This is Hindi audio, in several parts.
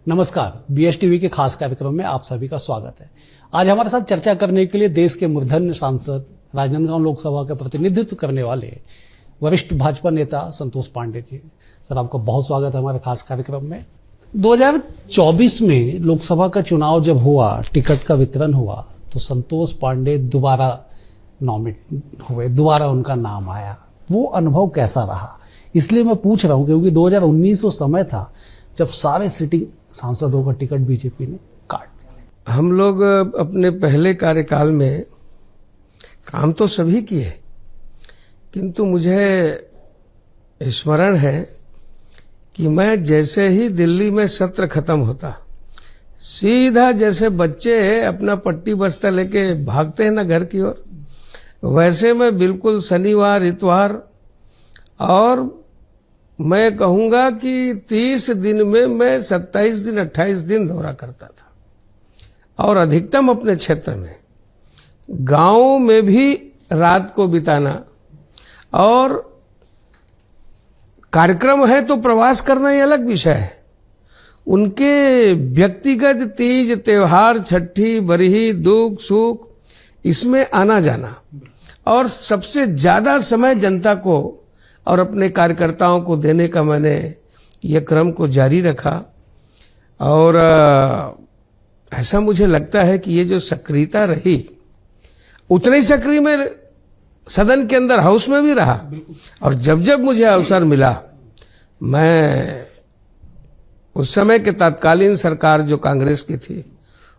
नमस्कार, BSTV के खास कार्यक्रम में आप सभी का स्वागत है। आज हमारे साथ चर्चा करने के लिए देश के मूर्धन्य सांसद, राजनांदगांव लोकसभा का प्रतिनिधित्व करने वाले वरिष्ठ भाजपा नेता संतोष पांडे जी। सर, आपका बहुत स्वागत है हमारे खास कार्यक्रम में। 2024 में लोकसभा का चुनाव जब हुआ, टिकट का वितरण हुआ, तो संतोष पांडे दोबारा नॉमिनेट हुए, दोबारा उनका नाम आया। वो अनुभव कैसा रहा? इसलिए मैं पूछ रहा हूं क्योंकि 2019 वो समय था जब सारे सिटिंग सांसदों का टिकट बीजेपी ने काट दिया। हम लोग अपने पहले कार्यकाल में काम तो सभी किए, किंतु मुझे स्मरण है कि मैं जैसे ही दिल्ली में सत्र खत्म होता, सीधा जैसे बच्चे अपना पट्टी बस्ता लेके भागते हैं ना घर की ओर, वैसे मैं बिल्कुल शनिवार, इतवार और मैं कहूंगा कि 30 दिन में मैं 27 दिन 28 दिन दौरा करता था। और अधिकतम अपने क्षेत्र में, गांव में भी रात को बिताना, और कार्यक्रम है तो प्रवास करना ये अलग विषय है। उनके व्यक्तिगत तीज, त्योहार, छठी, बरही, दुख, सुख, इसमें आना जाना, और सबसे ज्यादा समय जनता को और अपने कार्यकर्ताओं को देने का मैंने ये क्रम को जारी रखा। और ऐसा मुझे लगता है कि ये जो सक्रियता रही, उतनी ही सक्रिय में सदन के अंदर, हाउस में भी रहा। और जब जब मुझे अवसर मिला, मैं उस समय के तत्कालीन सरकार जो कांग्रेस की थी,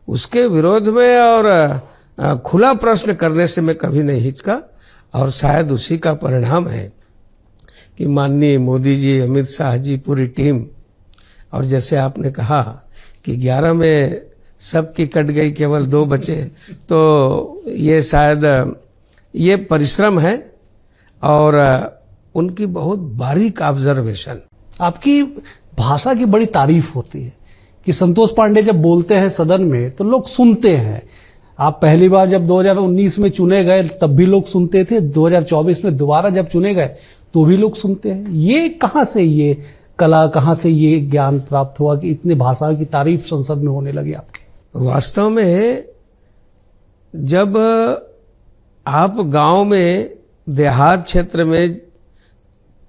उसके विरोध में और खुला प्रश्न करने से मैं कभी नहीं हिचका। और शायद उसी का परिणाम है कि माननीय मोदी जी, अमित शाह जी, पूरी टीम, और जैसे आपने कहा कि 11 में सबकी कट गई, केवल 2 बचे, तो ये शायद ये परिश्रम है और उनकी बहुत बारीक ऑब्जर्वेशन। आपकी भाषा की बड़ी तारीफ होती है कि संतोष पांडे जब बोलते हैं सदन में तो लोग सुनते हैं। आप पहली बार जब 2019 में चुने गए तब भी लोग सुनते थे, 2024 में दोबारा जब चुने गए तो भी लोग सुनते हैं। ये कहां से ये कला, कहां से ये ज्ञान प्राप्त हुआ कि इतनी भाषा की तारीफ संसद में होने लगी आपकी? वास्तव में जब आप गांव में, देहात क्षेत्र में,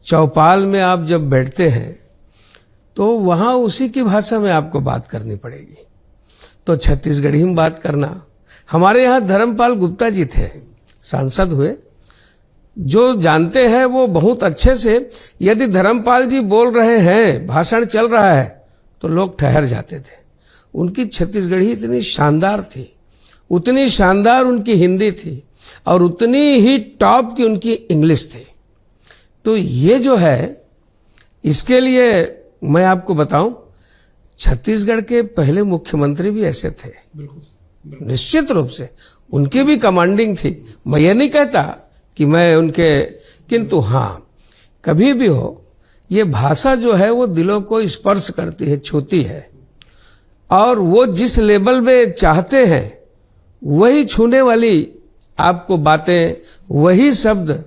चौपाल में आप जब बैठते हैं तो वहां उसी की भाषा में आपको बात करनी पड़ेगी। तो छत्तीसगढ़ी में बात करना। हमारे यहां धर्मपाल गुप्ता जी थे, सांसद हुए, जो जानते हैं वो बहुत अच्छे से, यदि धर्मपाल जी बोल रहे हैं, भाषण चल रहा है, तो लोग ठहर जाते थे। उनकी छत्तीसगढ़ी इतनी शानदार थी, उतनी शानदार उनकी हिंदी थी, और उतनी ही टॉप की उनकी इंग्लिश थी। तो ये जो है, इसके लिए मैं आपको बताऊं, छत्तीसगढ़ के पहले मुख्यमंत्री भी ऐसे थे, निश्चित रूप से उनकी भी कमांडिंग थी। मैं ये नहीं कहता कि मैं उनके, किंतु हाँ, कभी भी हो, ये भाषा जो है वो दिलों को स्पर्श करती है, छूती है, और वो जिस लेवल में चाहते हैं वही छूने वाली आपको बातें, वही शब्द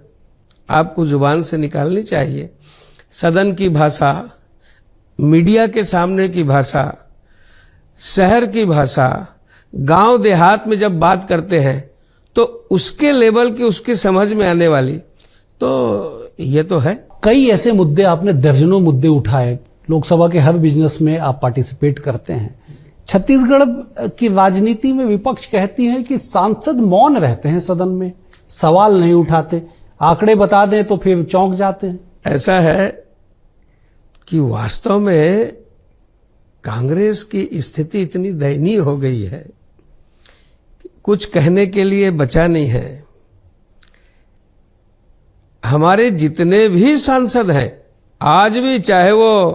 आपको जुबान से निकालनी चाहिए। सदन की भाषा, मीडिया के सामने की भाषा, शहर की भाषा, गांव देहात में जब बात करते हैं तो उसके लेवल की, उसकी समझ में आने वाली, तो ये तो है। कई ऐसे मुद्दे, आपने दर्जनों मुद्दे उठाए, लोकसभा के हर बिजनेस में आप पार्टिसिपेट करते हैं। छत्तीसगढ़ की राजनीति में विपक्ष कहती है कि सांसद मौन रहते हैं, सदन में सवाल नहीं उठाते, आंकड़े बता दें तो फिर चौंक जाते हैं। ऐसा है कि वास्तव में कांग्रेस की स्थिति इतनी दयनीय हो गई है, कुछ कहने के लिए बचा नहीं है। हमारे जितने भी सांसद हैं आज भी, चाहे वो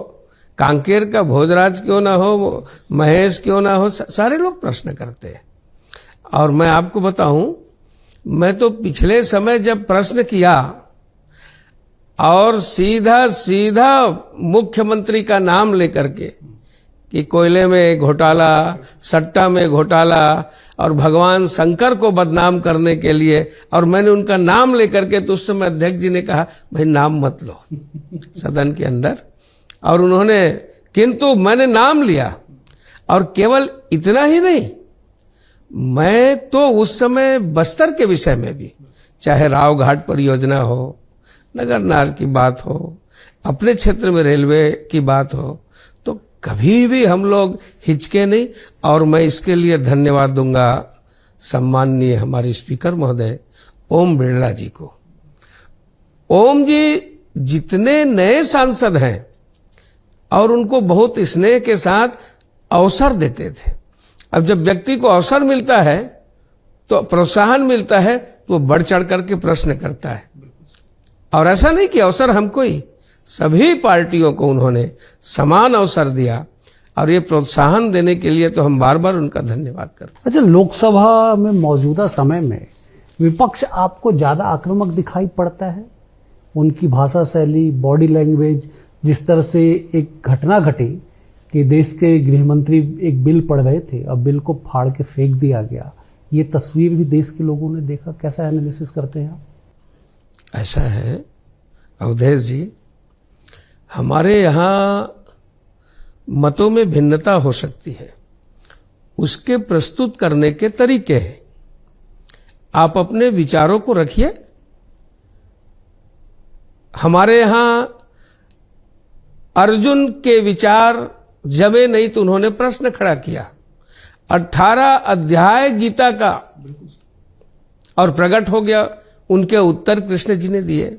कांकेर का भोजराज क्यों ना हो, वो महेश क्यों ना हो, सारे लोग प्रश्न करते हैं। और मैं आपको बताऊं, मैं तो पिछले समय जब प्रश्न किया और सीधा सीधा मुख्यमंत्री का नाम लेकर के कि कोयले में घोटाला, सट्टा में घोटाला, और भगवान शंकर को बदनाम करने के लिए, और मैंने उनका नाम लेकर के, तो उस समय अध्यक्ष जी ने कहा भाई नाम मत लो सदन के अंदर, और उन्होंने, किंतु मैंने नाम लिया और केवल इतना ही नहीं, मैं तो उस समय बस्तर के विषय में भी, चाहे राव घाट परियोजना हो, नगर नार की बात हो, अपने क्षेत्र में रेलवे की बात हो, तो कभी भी हम लोग हिचके नहीं। और मैं इसके लिए धन्यवाद दूंगा सम्माननीय हमारे स्पीकर महोदय ओम बिरला जी को। ओम जी जितने नए सांसद हैं और उनको बहुत स्नेह के साथ अवसर देते थे। अब जब व्यक्ति को अवसर मिलता है तो प्रोत्साहन मिलता है तो वो बढ़ चढ़ करके प्रश्न करता है। और ऐसा नहीं कि अवसर हमको ही, सभी पार्टियों को उन्होंने समान अवसर दिया और ये प्रोत्साहन देने के लिए तो हम बार बार उनका धन्यवाद करते हैं। अच्छा, लोकसभा में मौजूदा समय में विपक्ष आपको ज्यादा आक्रामक दिखाई पड़ता है? उनकी भाषा शैली, बॉडी लैंग्वेज, जिस तरह से एक घटना घटी कि देश के गृह मंत्री एक बिल पढ़ रहे थे, अब बिल को फाड़ के फेंक दिया गया, ये तस्वीर भी देश के लोगों ने देखा। कैसा एनालिसिस करते हैं आप? ऐसा है अवधेश जी, हमारे यहाँ मतों में भिन्नता हो सकती है, उसके प्रस्तुत करने के तरीके हैं। आप अपने विचारों को रखिए। हमारे यहां अर्जुन के विचार जमे नहीं तो उन्होंने प्रश्न खड़ा किया। 18 अध्याय गीता का और प्रकट हो गया, उनके उत्तर कृष्ण जी ने दिए,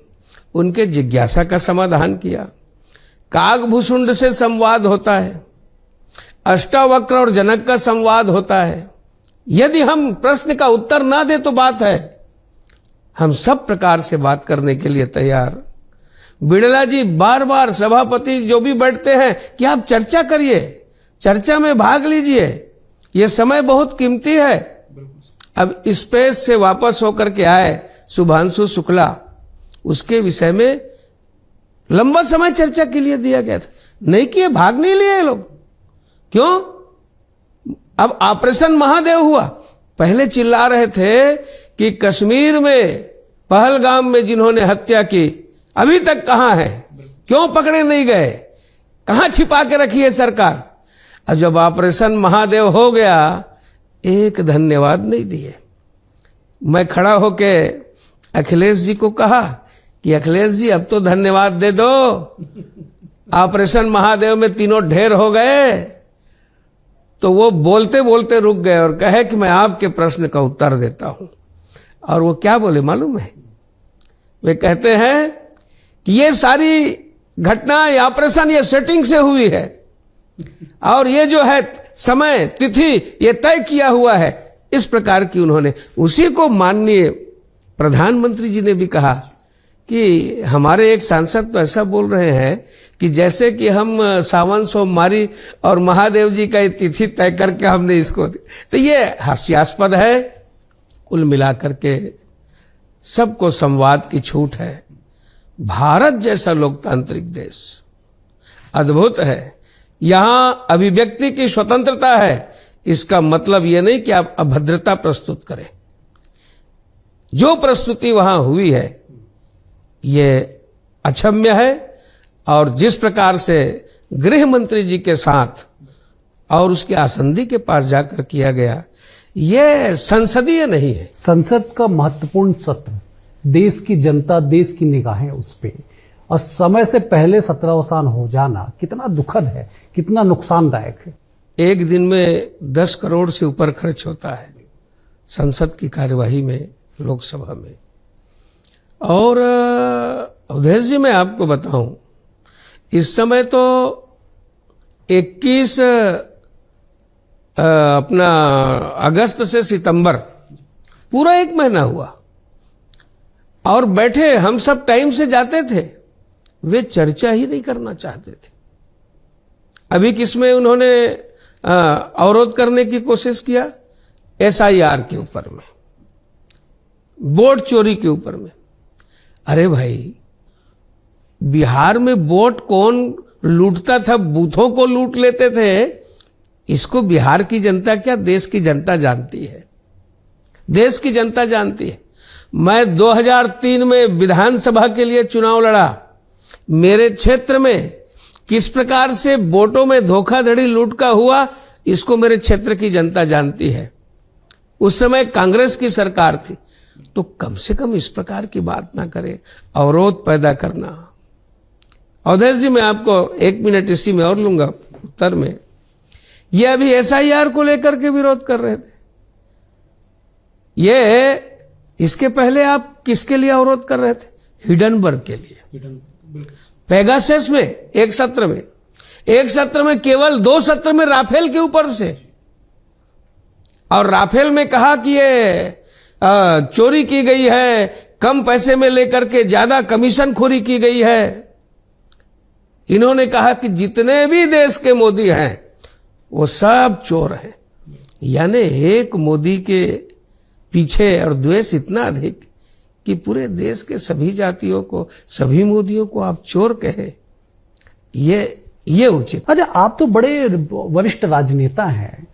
उनके जिज्ञासा का समाधान किया। कागभूषुंड से संवाद होता है, अष्टावक्र और जनक का संवाद होता है। यदि हम प्रश्न का उत्तर ना दे तो बात है, हम सब प्रकार से बात करने के लिए तैयार। बिड़ला जी बार बार सभापति जो भी बैठते हैं कि आप चर्चा करिए, चर्चा में भाग लीजिए, ये समय बहुत कीमती है। अब स्पेस से वापस होकर के आए शुभांशु शुक्ला, उसके विषय में लंबा समय चर्चा के लिए दिया गया था, नहीं किए, भाग नहीं लिए लोग। क्यों? अब ऑपरेशन महादेव हुआ, पहले चिल्ला रहे थे कि कश्मीर में पहलगाम में जिन्होंने हत्या की अभी तक कहां है, क्यों पकड़े नहीं गए, कहां छिपा के रखी है सरकार। अब जब ऑपरेशन महादेव हो गया, एक धन्यवाद नहीं दिए। मैं खड़ा होके अखिलेश जी को कहा कि अखिलेश जी अब तो धन्यवाद दे दो, ऑपरेशन महादेव में तीनों ढेर हो गए। तो वो बोलते बोलते रुक गए और कहे कि मैं आपके प्रश्न का उत्तर देता हूं। और वो क्या बोले मालूम है? वे कहते हैं कि ये सारी घटना, ये ऑपरेशन, ये सेटिंग से हुई है और ये जो है समय तिथि ये तय किया हुआ है। इस प्रकार की उन्होंने, उसी को माननीय प्रधानमंत्री जी ने भी कहा कि हमारे एक सांसद तो ऐसा बोल रहे हैं कि जैसे कि हम सावन सोमवारी और महादेव जी का तिथि तय करके हमने इसको, तो ये हास्यास्पद है। कुल मिलाकर के सबको संवाद की छूट है। भारत जैसा लोकतांत्रिक देश अद्भुत है, यहां अभिव्यक्ति की स्वतंत्रता है। इसका मतलब यह नहीं कि आप अभद्रता प्रस्तुत करें। जो प्रस्तुति वहां हुई है ये अक्षम्य है। और जिस प्रकार से गृह मंत्री जी के साथ और उसके आसंदी के पास जाकर किया गया, ये संसदीय नहीं है। संसद का महत्वपूर्ण सत्र, देश की जनता, देश की निगाहें उस पे, और समय से पहले सत्रावसान हो जाना कितना दुखद है, कितना नुकसानदायक है। एक दिन में 10 करोड़ से ऊपर खर्च होता है संसद की कार्यवाही में, लोकसभा में। और अवधेश जी मैं आपको बताऊं, इस समय तो 21 अपना अगस्त से सितंबर पूरा 1 महीना हुआ और बैठे हम सब टाइम से जाते थे, वे चर्चा ही नहीं करना चाहते थे। अभी किसमें उन्होंने अवरोध करने की कोशिश किया? SIR के ऊपर में, वोट चोरी के ऊपर में। अरे भाई, बिहार में वोट कौन लूटता था? बूथों को लूट लेते थे। इसको बिहार की जनता क्या, देश की जनता जानती है, देश की जनता जानती है। मैं 2003 में विधानसभा के लिए चुनाव लड़ा। मेरे क्षेत्र में किस प्रकार से वोटों में धोखाधड़ी लूट का हुआ, इसको मेरे क्षेत्र की जनता जानती है। उस समय कांग्रेस की सरकार थी, तो कम से कम इस प्रकार की बात ना करें, अवरोध पैदा करना। अवधेश जी, मैं आपको 1 मिनट इसी में और लूंगा उत्तर में। ये अभी SIR को लेकर के विरोध कर रहे थे। ये इसके पहले आप किसके लिए अवरोध कर रहे थे? हिडनबर्ग के लिए। पेगासस में एक सत्र में केवल 2 सत्र में राफेल के ऊपर से, और राफेल में कहा कि ये चोरी की गई है, कम पैसे में लेकर के ज्यादा कमीशन खोरी की गई है। इन्होंने कहा कि जितने भी देश के मोदी हैं वो सब चोर हैं। यानी एक मोदी के पीछे और द्वेष इतना अधिक कि पूरे देश के सभी जातियों को, सभी मोदियों को आप चोर कहे, ये उचित। अच्छा, आप तो बड़े वरिष्ठ राजनेता हैं।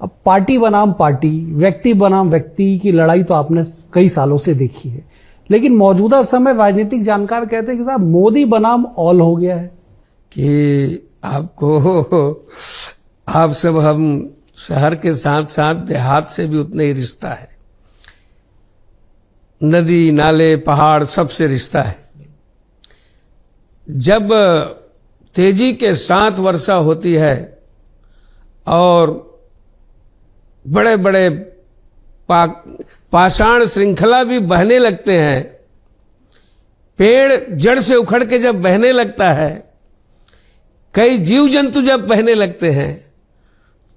अब पार्टी बनाम पार्टी, व्यक्ति बनाम व्यक्ति की लड़ाई तो आपने कई सालों से देखी है, लेकिन मौजूदा समय राजनीतिक जानकार कहते हैं कि साहब मोदी बनाम ऑल हो गया है। कि आप सब, हम शहर के साथ साथ देहात से भी उतने ही रिश्ता है। नदी, नाले, पहाड़, सबसे रिश्ता है। जब तेजी के साथ वर्षा होती है और बड़े बड़े पाषाण श्रृंखला भी बहने लगते हैं, पेड़ जड़ से उखड़ के जब बहने लगता है, कई जीव जंतु जब बहने लगते हैं,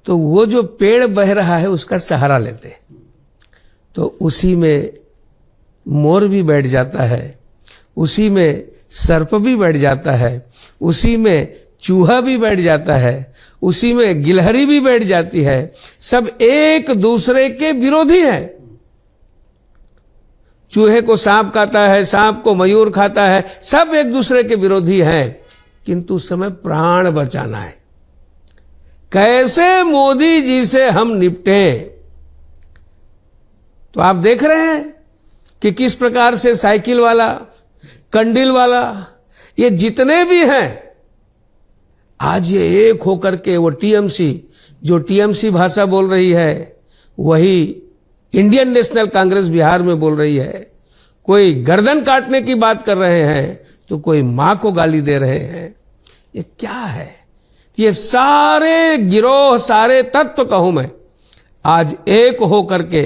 तो वो जो पेड़ बह रहा है उसका सहारा लेते हैं। तो उसी में मोर भी बैठ जाता है, उसी में सर्प भी बैठ जाता है, उसी में चूहा भी बैठ जाता है, उसी में गिलहरी भी बैठ जाती है। सब एक दूसरे के विरोधी हैं। चूहे को सांप खाता है, सांप को मयूर खाता है, सब एक दूसरे के विरोधी हैं। किंतु उस समय प्राण बचाना है। कैसे मोदी जी से हम निपटें? तो आप देख रहे हैं कि किस प्रकार से साइकिल वाला, कंडील वाला, ये जितने भी हैं, आज ये एक होकर के वो टीएमसी, जो टीएमसी भाषा बोल रही है, वही इंडियन नेशनल कांग्रेस बिहार में बोल रही है। कोई गर्दन काटने की बात कर रहे हैं, तो कोई मां को गाली दे रहे हैं। ये क्या है? ये सारे गिरोह, सारे तत्व कहूं मैं, आज एक हो करके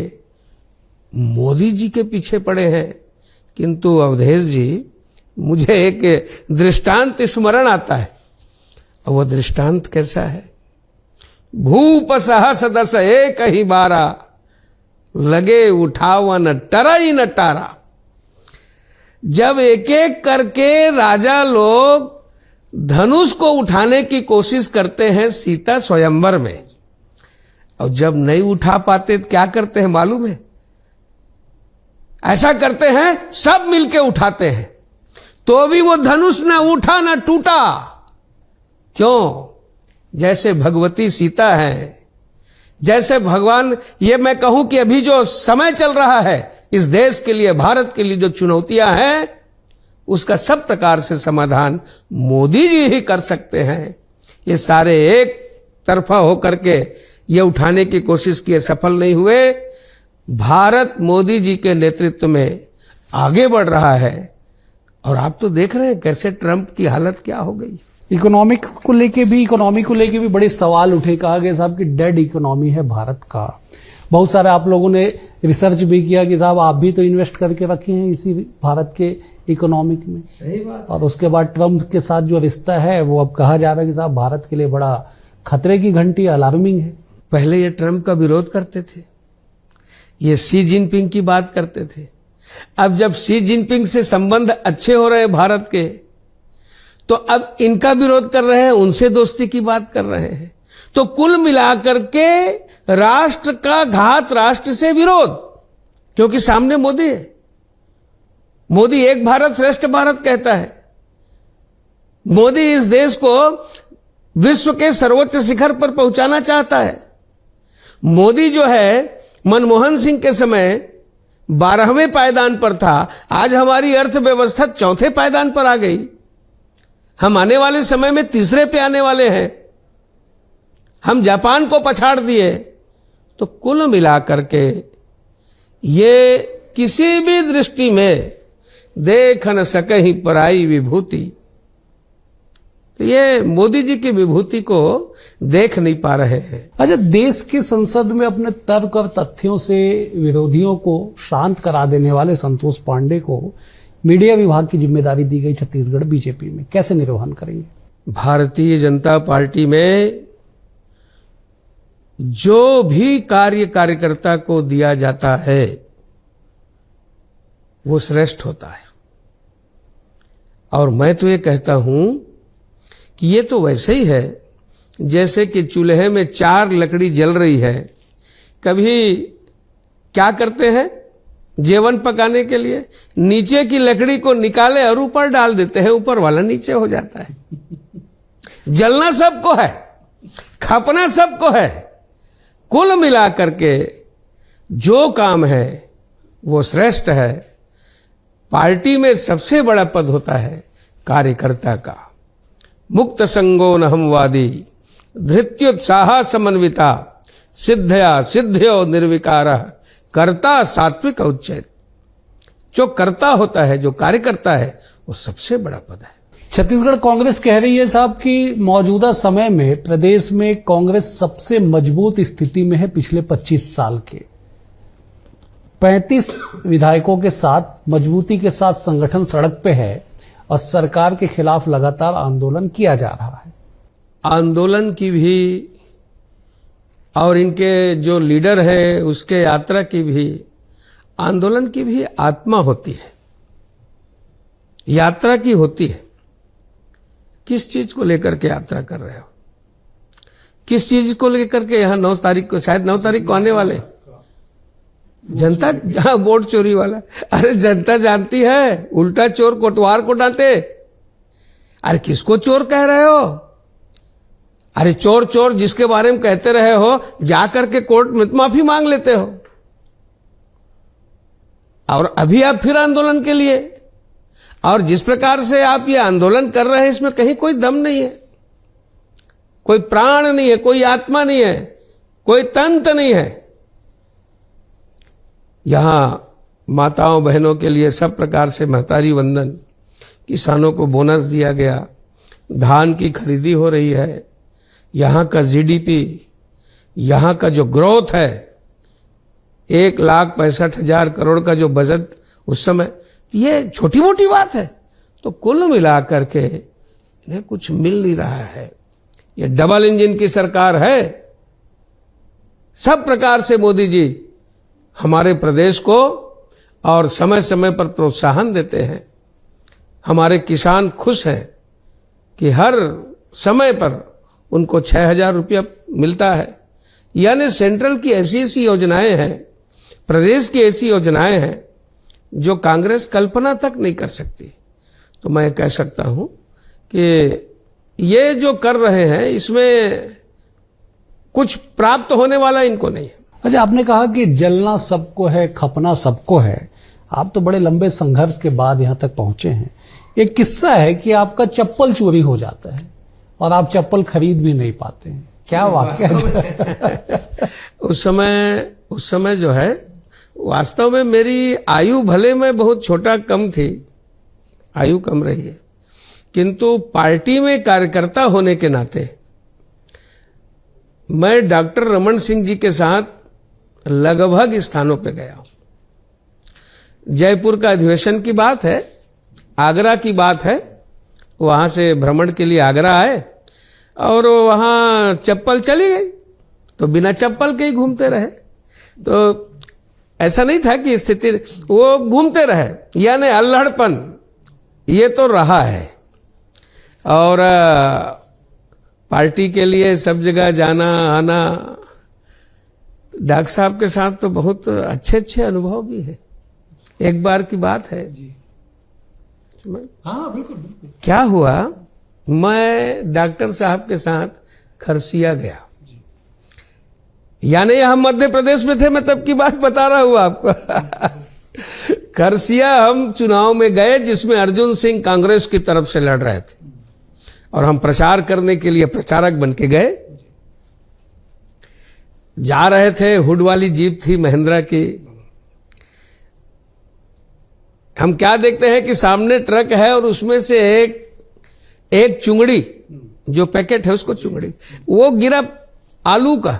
मोदी जी के पीछे पड़े हैं। किंतु अवधेश जी, मुझे एक दृष्टांत स्मरण आता है। और वो दृष्टांत कैसा है? भूप सहस दस एक ही बारा, लगे उठावन टरई न टारा। जब एक एक करके राजा लोग धनुष को उठाने की कोशिश करते हैं सीता स्वयंवर में, और जब नहीं उठा पाते तो क्या करते हैं मालूम है? ऐसा करते हैं सब मिलके उठाते हैं, तो भी वो धनुष न उठा न टूटा। क्यों? जैसे भगवती सीता है, जैसे भगवान, ये मैं कहूं कि अभी जो समय चल रहा है इस देश के लिए, भारत के लिए जो चुनौतियां हैं, उसका सब प्रकार से समाधान मोदी जी ही कर सकते हैं। ये सारे एक तरफा होकर के ये उठाने की कोशिश किए, सफल नहीं हुए। भारत मोदी जी के नेतृत्व में आगे बढ़ रहा है। और आप तो देख रहे हैं कैसे ट्रंप की हालत क्या हो गई। इकोनॉमी को लेके भी बड़े सवाल उठे। कहा गया साहब कि डेड इकोनॉमी है भारत का। बहुत सारे आप लोगों ने रिसर्च भी किया कि साहब आप भी तो इन्वेस्ट करके रखे हैं इसी भारत के इकोनॉमिक में। सही बात। और उसके बाद ट्रंप के साथ जो रिश्ता है वो अब कहा जा रहा है कि साहब भारत के लिए बड़ा खतरे की घंटी, अलार्मिंग है। पहले ये ट्रंप का विरोध करते थे, ये शी जिनपिंग की बात करते थे। अब जब शी जिनपिंग से संबंध अच्छे हो रहे हैं भारत के, तो अब इनका विरोध कर रहे हैं, उनसे दोस्ती की बात कर रहे हैं। तो कुल मिलाकर के राष्ट्र का घात, राष्ट्र से विरोध, क्योंकि सामने मोदी है। मोदी एक भारत श्रेष्ठ भारत कहता है। मोदी इस देश को विश्व के सर्वोच्च शिखर पर पहुंचाना चाहता है। मोदी जो है, मनमोहन सिंह के समय 12वें पायदान पर था, आज हमारी अर्थव्यवस्था 4थे पायदान पर आ गई। हम आने वाले समय में 3रे पे आने वाले हैं। हम जापान को पछाड़ दिए। तो कुल मिलाकर के ये किसी भी दृष्टि में देख न सकहि पराई विभूति, तो ये मोदी जी की विभूति को देख नहीं पा रहे हैं। अच्छा, देश की संसद में अपने तर्क और तथ्यों से विरोधियों को शांत करा देने वाले संतोष पांडे को मीडिया विभाग की जिम्मेदारी दी गई छत्तीसगढ़ बीजेपी में, कैसे निर्वहन करेंगे? भारतीय जनता पार्टी में जो भी कार्यकर्ता को दिया जाता है वो श्रेष्ठ होता है। और मैं तो ये कहता हूं कि ये तो वैसे ही है जैसे कि चूल्हे में 4 लकड़ी जल रही है। कभी क्या करते हैं जेवन पकाने के लिए, नीचे की लकड़ी को निकाले और ऊपर डाल देते हैं, ऊपर वाला नीचे हो जाता है। जलना सबको है, खपना सबको है। कुल मिलाकर के जो काम है वो श्रेष्ठ है। पार्टी में सबसे बड़ा पद होता है कार्यकर्ता का। मुक्त संगो नहमवादी धृत्युत्साह समन्विता सिद्धया सिद्धयो निर्विकार कर्ता सात्विक उच्चैत। जो कर्ता होता है, जो कार्यकर्ता है, वो सबसे बड़ा पद है। छत्तीसगढ़ कांग्रेस कह रही है साहब कि मौजूदा समय में प्रदेश में कांग्रेस सबसे मजबूत स्थिति में है पिछले 25 साल के। 35 विधायकों के साथ मजबूती के साथ संगठन सड़क पे है और सरकार के खिलाफ लगातार आंदोलन किया जा रहा है। आंदोलन की भी और इनके जो लीडर है उसके यात्रा की भी, आंदोलन की भी आत्मा होती है, यात्रा की होती है। किस चीज को लेकर के यात्रा कर रहे हो? किस चीज को लेकर के यहां 9 तारीख को, शायद 9 तारीख को आने वाले जनता, जहां वोट चोरी वाला, अरे जनता जानती है, उल्टा चोर कोटवार को डांटे। अरे किसको चोर कह रहे हो? अरे चोर चोर जिसके बारे में कहते रहे हो, जाकर के कोर्ट में माफी मांग लेते हो, और अभी आप फिर आंदोलन के लिए। और जिस प्रकार से आप ये आंदोलन कर रहे हैं, इसमें कहीं कोई दम नहीं है, कोई प्राण नहीं है, कोई आत्मा नहीं है, कोई तंत्र नहीं है। यहां माताओं बहनों के लिए सब प्रकार से महतारी वंदन, किसानों को बोनस दिया गया, धान की खरीदी हो रही है, यहां का जीडीपी, यहां का जो ग्रोथ है, 1,65,000 करोड़ का जो बजट उस समय, ये छोटी मोटी बात है। तो कुल मिलाकर के इन्हें कुछ मिल नहीं रहा है। ये डबल इंजन की सरकार है। सब प्रकार से मोदी जी हमारे प्रदेश को और समय समय पर प्रोत्साहन देते हैं। हमारे किसान खुश हैं कि हर समय पर उनको 6,000 रुपया मिलता है। यानी सेंट्रल की ऐसी ऐसी योजनाएं हैं, प्रदेश की ऐसी योजनाएं हैं जो कांग्रेस कल्पना तक नहीं कर सकती। तो मैं कह सकता हूं कि ये जो कर रहे हैं इसमें कुछ प्राप्त होने वाला इनको नहीं है। अच्छा, आपने कहा कि जलना सबको है, खपना सबको है। आप तो बड़े लंबे संघर्ष के बाद यहां तक पहुंचे हैं। एक किस्सा है कि आपका चप्पल चोरी हो जाता है और आप चप्पल खरीद भी नहीं पाते हैं, क्या वाकया? उस समय जो है, वास्तव में मेरी आयु भले में बहुत छोटा कम थी, आयु कम रही है, किंतु पार्टी में कार्यकर्ता होने के नाते मैं डॉक्टर रमन सिंह जी के साथ लगभग स्थानों पे गया हूं। जयपुर का अधिवेशन की बात है, आगरा की बात है, वहां से भ्रमण के लिए आगरा आए और वहां चप्पल चली गई, तो बिना चप्पल के ही घूमते रहे। तो ऐसा नहीं था कि स्थिति, वो घूमते रहे, यानी अल्हड़पन ये तो रहा है। और पार्टी के लिए सब जगह जाना आना, डॉक्टर साहब के साथ तो बहुत अच्छे अच्छे अनुभव भी है। एक बार की बात है जी, हाँ बिल्कुल बिल्कुल। क्या हुआ, मैं डॉक्टर साहब के साथ खरसिया गया, यानी हम मध्य प्रदेश में थे, मैं तब की बात बता रहा हूं आपको। खरसिया हम चुनाव में गए जिसमें अर्जुन सिंह कांग्रेस की तरफ से लड़ रहे थे और हम प्रचार करने के लिए प्रचारक बन के गए। जा रहे थे, हुड वाली जीप थी महिंद्रा की। हम क्या देखते हैं कि सामने ट्रक है और उसमें से एक चुंगड़ी, जो पैकेट है उसको चुंगड़ी, वो गिरा आलू का।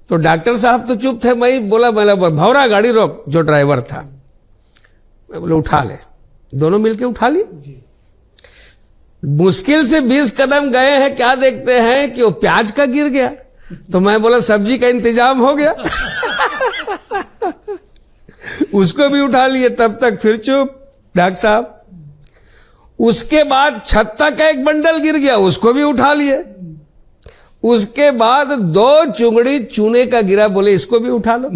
तो डॉक्टर साहब तो चुप थे, मैं बोला भौरा गाड़ी रोक, जो ड्राइवर था। मैं बोले उठा ले, दोनों मिलके उठा ली। मुश्किल से 20 कदम गए हैं, क्या देखते हैं कि वो प्याज का गिर गया। तो मैं बोला सब्जी का इंतजाम हो गया। उसको भी उठा लिए, तब तक फिर चुप डॉक्टर साहब। उसके बाद छत्ता का एक बंडल गिर गया, उसको भी उठा लिए। उसके बाद 2 चुंगड़ी चूने का गिरा, बोले इसको भी उठा लो।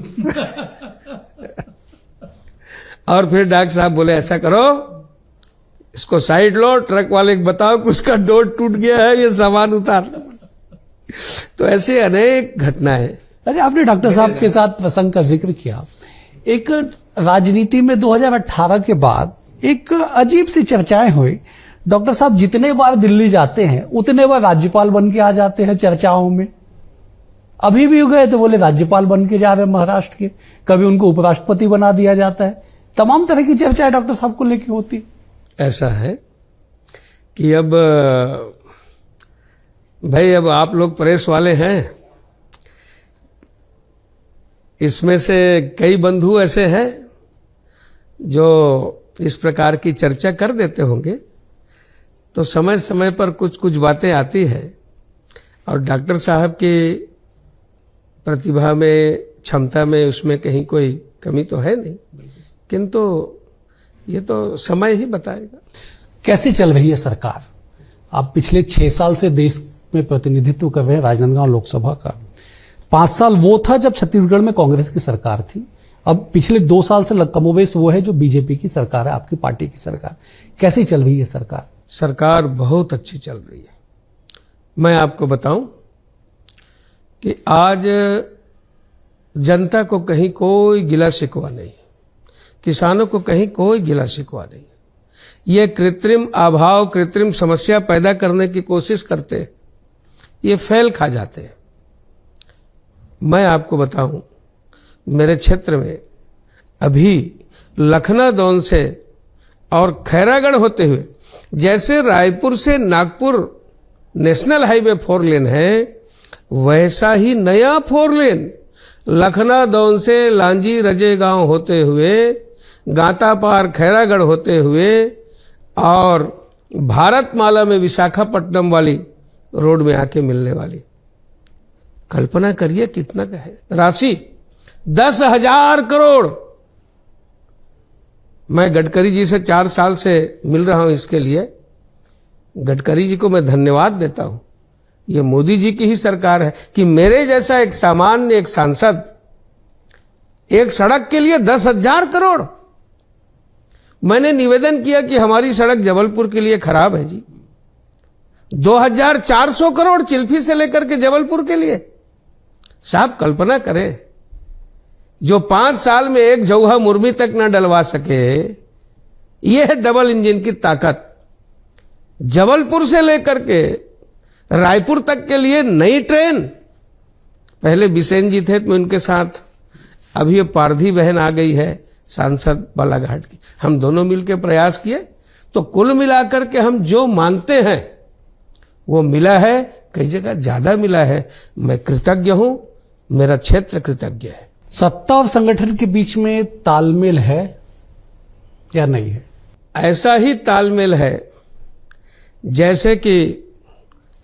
और फिर डॉक्टर साहब बोले ऐसा करो, इसको साइड लो, ट्रक वाले को बताओ कि उसका डोर टूट गया है, ये सामान उतार। तो ऐसे अनेक घटनाएं। अरे आपने डॉक्टर साहब के साथ प्रसंग का जिक्र किया। एक राजनीति में 2018 के बाद एक अजीब सी चर्चाएं हुई। डॉक्टर साहब जितने बार दिल्ली जाते हैं उतने बार राज्यपाल बन के आ जाते हैं चर्चाओं में। अभी भी गए तो बोले राज्यपाल बन के जा रहे हैं महाराष्ट्र के, कभी उनको उपराष्ट्रपति बना दिया जाता है। तमाम तरह की चर्चाएं डॉक्टर साहब को लेकर होती। ऐसा है कि अब भाई, अब आप लोग प्रेस वाले हैं, इसमें से कई बंधु ऐसे हैं जो इस प्रकार की चर्चा कर देते होंगे। तो समय समय पर कुछ कुछ बातें आती है, और डॉक्टर साहब की प्रतिभा में, क्षमता में, उसमें कहीं कोई कमी तो है नहीं, किंतु ये तो समय ही बताएगा। कैसे चल रही है सरकार? आप पिछले 6 साल से देश में प्रतिनिधित्व कर रहे हैं राजनांदगांव लोकसभा का। 5 साल वो था जब छत्तीसगढ़ में कांग्रेस की सरकार थी। अब पिछले 2 साल से कमोबेश वो है जो बीजेपी की सरकार है, आपकी पार्टी की सरकार। कैसे चल रही है सरकार? सरकार बहुत अच्छी चल रही है। मैं आपको बताऊं कि आज जनता को कहीं कोई गिला शिकवा नहीं, किसानों को कहीं कोई गिला शिकवा नहीं। ये कृत्रिम अभाव, कृत्रिम समस्या पैदा करने की कोशिश करते हैं, ये फैल खा जाते हैं। मैं आपको बताऊं, मेरे क्षेत्र में अभी लखनादौन से और खैरागढ़ होते हुए, जैसे रायपुर से नागपुर नेशनल हाईवे 4 लेन है, वैसा ही नया 4 लेन लखनादौन से लांजी रजेगांव होते हुए, गातापार खैरागढ़ होते हुए, और भारतमाला में विशाखापट्टनम वाली रोड में आके मिलने वाली। कल्पना करिए कितना का है राशि, 10,000 करोड़। मैं गडकरी जी से 4 साल से मिल रहा हूं इसके लिए। गडकरी जी को मैं धन्यवाद देता हूं। ये मोदी जी की ही सरकार है कि मेरे जैसा एक सामान्य, एक सांसद, एक सड़क के लिए 10,000 करोड़। मैंने निवेदन किया कि हमारी सड़क जबलपुर के लिए खराब है जी, 2,400 करोड़ चिल्फी से लेकर के जबलपुर के लिए। साहब कल्पना करें, जो 5 साल में एक जौहा मुर्मी तक न डलवा सके, यह है डबल इंजन की ताकत। जबलपुर से लेकर के रायपुर तक के लिए नई ट्रेन। पहले बिसेन जी थे तो उनके साथ, अभी पारधी बहन आ गई है सांसद बालाघाट की, हम दोनों मिलकर प्रयास किए, तो कुल मिलाकर के हम जो मांगते हैं वो मिला है, कई जगह ज्यादा मिला है। मैं कृतज्ञ हूं, मेरा क्षेत्र कृतज्ञ है। सत्ता और संगठन के बीच में तालमेल है या नहीं है? ऐसा ही तालमेल है जैसे कि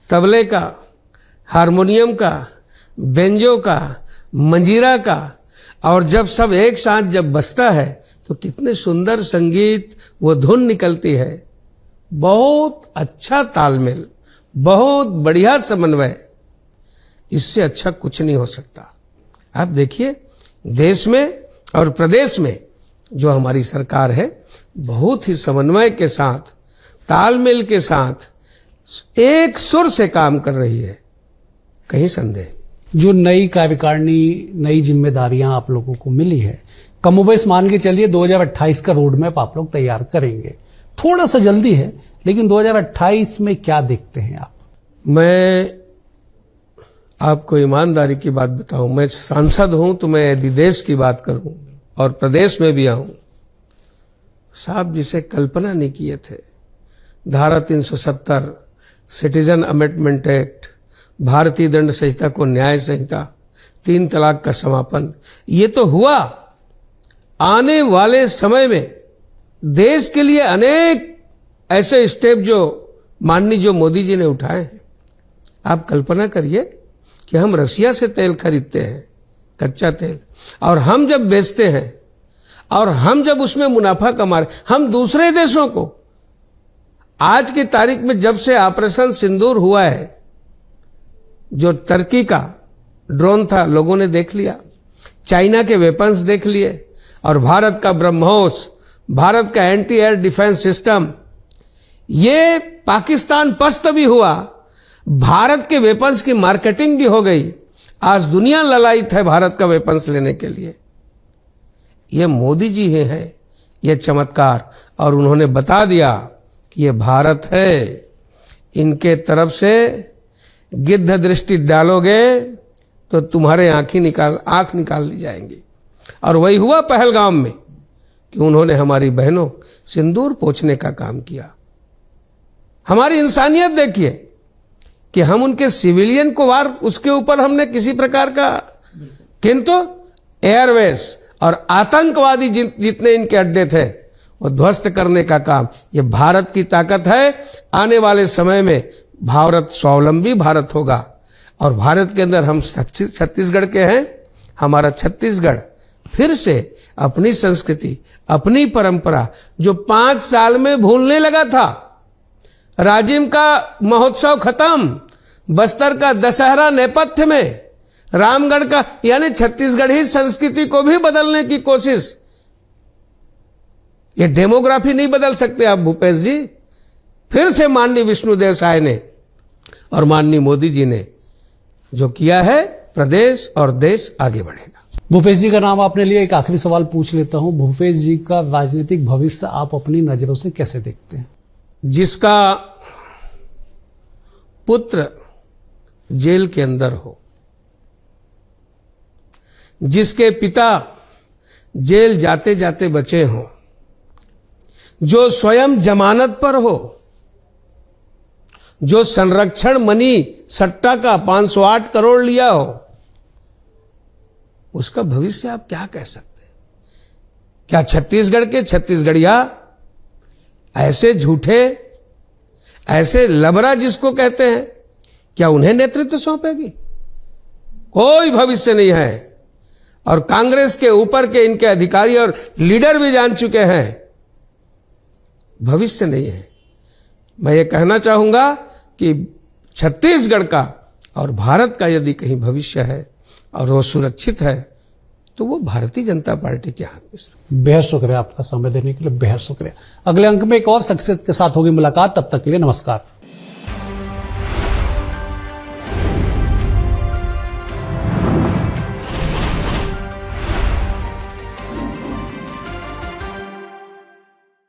तबले का, हारमोनियम का, बेंजो का, मंजीरा का, और जब सब एक साथ जब बजता है तो कितने सुंदर संगीत, वो धुन निकलती है। बहुत अच्छा तालमेल, बहुत बढ़िया समन्वय, इससे अच्छा कुछ नहीं हो सकता। आप देखिए, देश में और प्रदेश में जो हमारी सरकार है, बहुत ही समन्वय के साथ, तालमेल के साथ, एक सुर से काम कर रही है, कहीं संदेह। जो नई कार्यकारिणी, नई जिम्मेदारियां आप लोगों को मिली है, कमोबेश मान के चलिए 2028 का रोड मैप आप लोग तैयार करेंगे। थोड़ा सा जल्दी है, लेकिन 2028 में क्या देखते हैं आप? मैं आपको ईमानदारी की बात बताऊं, मैं सांसद हूं तो मैं यदि देश की बात करूं और प्रदेश में भी आऊं, साहब जिसे कल्पना नहीं किए थे, धारा 370, सिटीजन अमेंडमेंट एक्ट, भारतीय दंड संहिता को न्याय संहिता, 3 तलाक का समापन, ये तो हुआ। आने वाले समय में देश के लिए अनेक ऐसे स्टेप जो माननीय जो मोदी जी ने उठाए हैं। आप कल्पना करिए कि हम रसिया से तेल खरीदते हैं, कच्चा तेल, और हम जब बेचते हैं और हम जब उसमें मुनाफा कमा रहे, हम दूसरे देशों को, आज की तारीख में जब से ऑपरेशन सिंदूर हुआ है, जो तुर्की का ड्रोन था लोगों ने देख लिया, चाइना के वेपन्स देख लिए, और भारत का ब्रह्मोस, भारत का एंटी एयर डिफेंस सिस्टम, ये पाकिस्तान पस्त भी हुआ, भारत के वेपन्स की मार्केटिंग भी हो गई। आज दुनिया ललायित है भारत का वेपन्स लेने के लिए। ये मोदी जी ही है ये चमत्कार, और उन्होंने बता दिया कि ये भारत है। इनके तरफ से गिद्ध दृष्टि डालोगे तो तुम्हारे आंख निकाल ली जाएंगी। और वही हुआ पहलगाम में कि उन्होंने हमारी बहनों सिंदूर पोंछने का काम किया। हमारी इंसानियत देखिए कि हम उनके सिविलियन को वार, उसके ऊपर हमने किसी प्रकार का, किंतु एयरवेज और आतंकवादी जितने इनके अड्डे थे वो ध्वस्त करने का काम, ये भारत की ताकत है। आने वाले समय में भारत स्वावलंबी भारत होगा, और भारत के अंदर हम छत्तीसगढ़ के हैं। हमारा छत्तीसगढ़ फिर से अपनी संस्कृति, अपनी परंपरा जो 5 साल में भूलने लगा था, राजिम का महोत्सव खत्म, बस्तर का दशहरा नेपथ्य में, रामगढ़ का, यानी छत्तीसगढ़ी संस्कृति को भी बदलने की कोशिश। ये डेमोग्राफी नहीं बदल सकते आप भूपेश जी। फिर से माननीय विष्णुदेव साय ने और माननीय मोदी जी ने जो किया है, प्रदेश और देश आगे बढ़ेगा। भूपेश जी का नाम आपने लिया, एक आखिरी सवाल पूछ लेता हूं। भूपेश जी का राजनीतिक भविष्य आप अपनी नजरों से कैसे देखते हैं? जिसका पुत्र जेल के अंदर हो, जिसके पिता जेल जाते जाते बचे हों, जो स्वयं जमानत पर हो, जो संरक्षण मनी सट्टा का 508 करोड़ लिया हो, उसका भविष्य आप क्या कह सकते हैं? क्या छत्तीसगढ़ के छत्तीसगढ़िया ऐसे झूठे, ऐसे लबरा जिसको कहते हैं, क्या उन्हें नेतृत्व सौंपेगी? कोई भविष्य नहीं है। और कांग्रेस के ऊपर के इनके अधिकारी और लीडर भी जान चुके हैं, भविष्य नहीं है। मैं ये कहना चाहूंगा कि छत्तीसगढ़ का और भारत का यदि कहीं भविष्य है और वो सुरक्षित है, तो वो भारतीय जनता पार्टी के हाथ में। बेहद शुक्रिया आपका समय देने के लिए, बेहद शुक्रिया। अगले अंक में एक और शख्सियत के साथ होगी मुलाकात, तब तक के लिए नमस्कार।